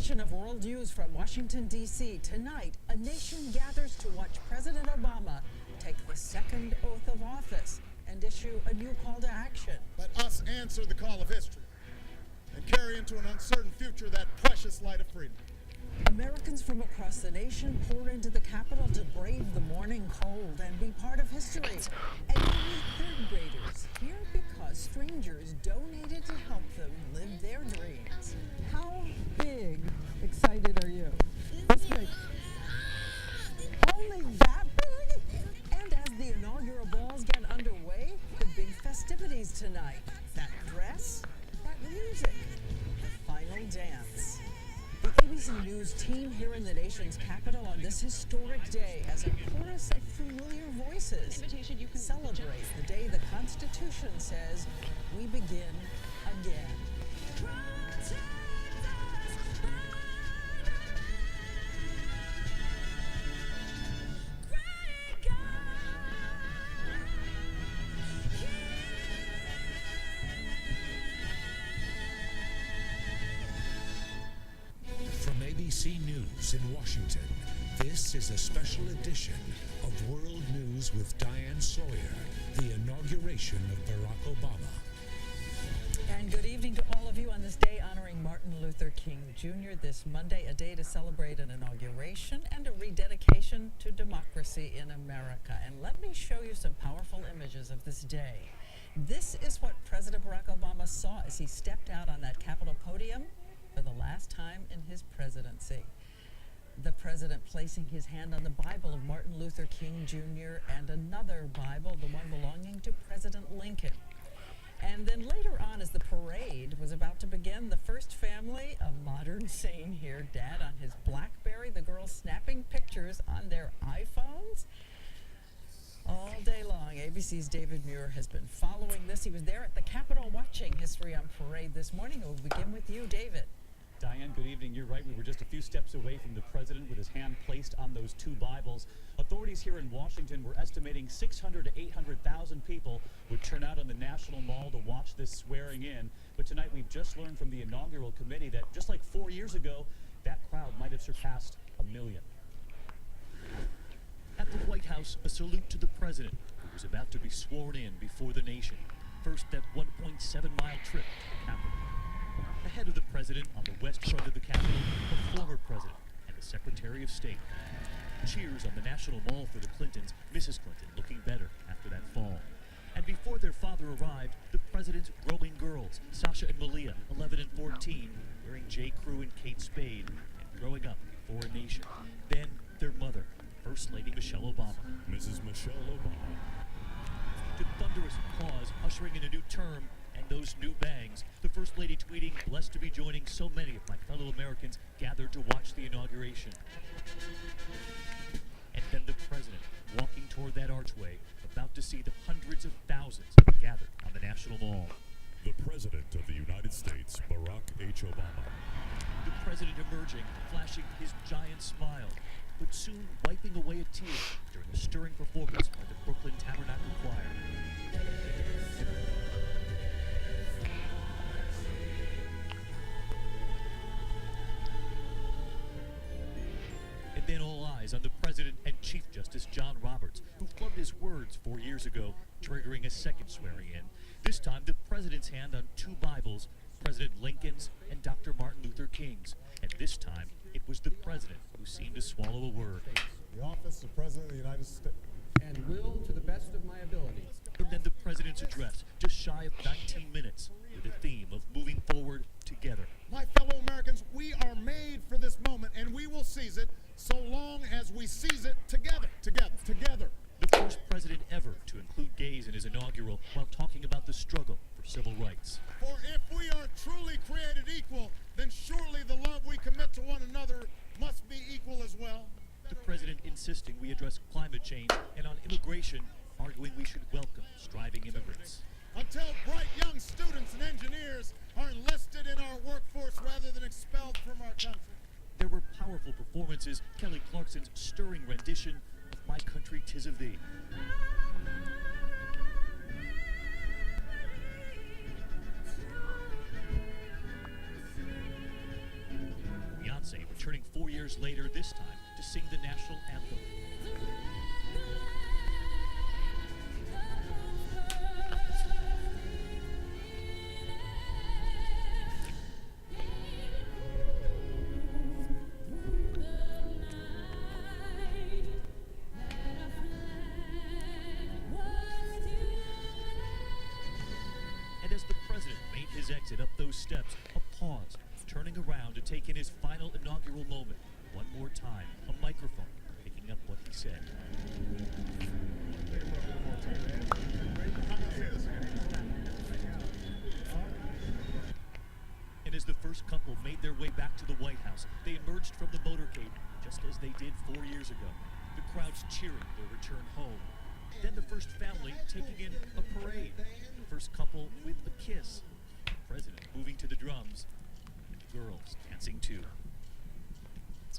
edition of World News from Washington, D.C. Tonight, a nation gathers to watch President Obama take the second oath of office and issue a new call to action. Let us answer the call of history and carry into an uncertain future that precious light of freedom. Americans from across the nation pour into the Capitol to brave the morning cold and be part of history. And we meet third graders here because strangers donated to help them live their dreams. How big excited are you? This big. Only that big? And as the inaugural balls get underway, the big festivities tonight. That dress, that music, the final dance. The ABC News team here in the nation's capital on this historic day as a chorus of familiar voices celebrate the day the Constitution says we begin again. From ABC News in Washington, this is a special edition of World News with Diane Sawyer, the inauguration of Barack Obama. And good evening to all of you on this day honoring Martin Luther King Jr. This Monday, a day to celebrate an inauguration and a rededication to democracy in America. And let me show you some powerful images of this day. This is what President Barack Obama saw as he stepped out on that Capitol podium for the last time in his presidency. The president placing his hand on the Bible of Martin Luther King Jr. and another Bible, the one belonging to President Lincoln. And then later on, as the parade was about to begin, the first family, a modern scene here, Dad on his BlackBerry, the girls snapping pictures on their iPhones. All day long, ABC's David Muir has been following this. He was there at the Capitol watching History on Parade this morning. We'll begin with you, David. Diane, good evening. You're right. We were just a few steps away from the president with his hand placed on those two Bibles. Authorities here in Washington were estimating 600 to 800,000 people would turn out on the National Mall to watch this swearing in. But tonight we've just learned from the inaugural committee that just like 4 years ago, that crowd might have surpassed 1 million. At the White House, a salute to the president, who was about to be sworn in before the nation. First, that 1.7-mile trip to the Capitol. Ahead of the president on the west front of the Capitol, a former president and the Secretary of State. Cheers on the National Mall for the Clintons, Mrs. Clinton looking better after that fall. And before their father arrived, the president's growing girls, Sasha and Malia, 11 and 14, wearing J. Crew and Kate Spade, and growing up for a nation. Then their mother, First Lady Michelle Obama. Mrs. Michelle Obama. To thunderous applause, ushering in a new term, and those new bangs, the First Lady tweeting, "Blessed to be joining so many of my fellow Americans gathered to watch the inauguration." And then the president, walking toward that archway, about to see the hundreds of thousands gathered on the National Mall. The President of the United States, Barack H. Obama. The president emerging, flashing his giant smile, but soon wiping away a tear during a stirring performance by the Brooklyn Tabernacle Choir. And then all eyes on the president and Chief Justice John Roberts, who flubbed his words 4 years ago, triggering a second swearing in. This time, the president's hand on two Bibles, President Lincoln's and Dr. Martin Luther King's. And this time, it was the president who seemed to swallow a word. The office of President of the United States. And will to the best of my ability. And then the president's address, just shy of 19 minutes, with a theme of moving forward together. My fellow Americans, we are made for this moment, and we will seize it so long as we seize it together. The first president ever to include gays in his inaugural while talking about the struggle for civil rights. For if we are truly created equal, then surely the love we commit to one another must be equal as well. The president insisting we address climate change, and on immigration, arguing we should welcome striving immigrants. Until bright young students and engineers are enlisted in our workforce rather than expelled from our country. There were powerful performances, Kelly Clarkson's stirring rendition of My Country 'Tis of Thee. years later, this time to sing the national anthem. And as the president made his exit up those steps, a pause, turning around to take in his final inaugural moment. One more time, a microphone picking up what he said. And as the first couple made their way back to the White House, they emerged from the motorcade just as they did 4 years ago. The crowds cheering their return home. Then the first family taking in a parade. The first couple with a kiss. The president moving to the drums. And the girls dancing too.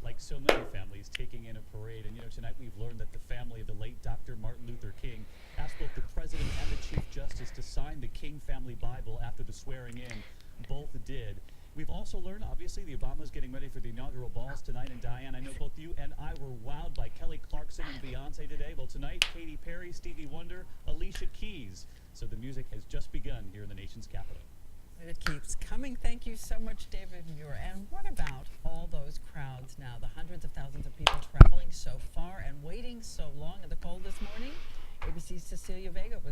Like so many families taking in a parade. And tonight we've learned that the family of the late Dr. Martin Luther King asked both the president and the Chief Justice to sign the King family Bible after the swearing in. Both did. We've also learned, obviously, the Obamas getting ready for the inaugural balls tonight. And Diane, I know both you and I were wowed by Kelly Clarkson and Beyonce today. Well, tonight, Katy Perry, Stevie Wonder, Alicia Keys. So the music has just begun here in the nation's capital. It keeps coming. Thank you so much, David Muir. And what about all those crowds now? The hundreds of thousands of people traveling so far and waiting so long in the cold this morning? ABC's Cecilia Vega was